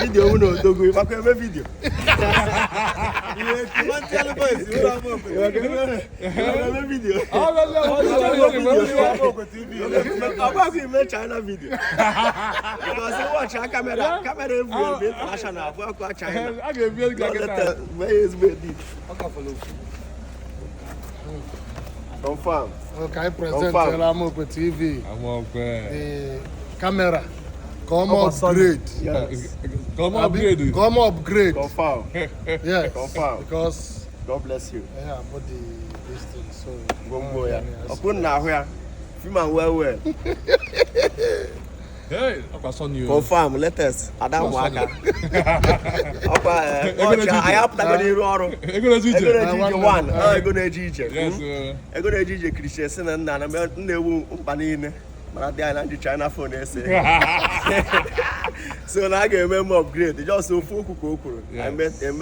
Video uno dogo, you make video. Video. I'm going China video. Because you watch our camera international. China. I can feel like where is it? Confirm. Okay, present Amokwe TV. The camera. Come upgrade. Yes. Come upgrade. Come upgrade. Confirm. Yes. Confirm. Because God bless you. yeah, but this thing so. Go ya. Open na where. Film well. Hey, I saw you. Confirm. Latest. Adam Waka. I have to go to Roro. Eje Ije one. Eje Ije. Yes. Eje Ije Christian and Nana Nebo Alabama Ego China phone essay. So now I get a memo upgrade. Just so full cocoa. I met a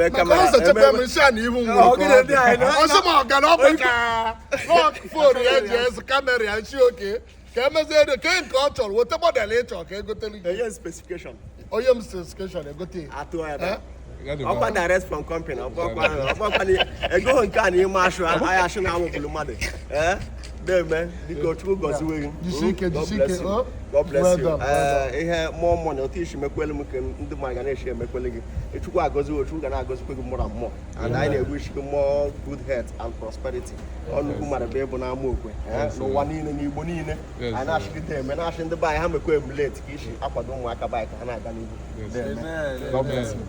camera. Specification. Oh, yeah, specification. I got it. I'm direct from company. I go and can you marshal. I actually now want to money. There, man. The God bless you. God bless you. He more money. I teach me well. Do my organization. Make well. It took a goes to go more and more. And I wish you more good health and prosperity. On whom I be able to Amokwe. No one in any bonine. And I should them. And I should buy Amokwe late. Kishi. I don't want to buy. And I can. God bless you.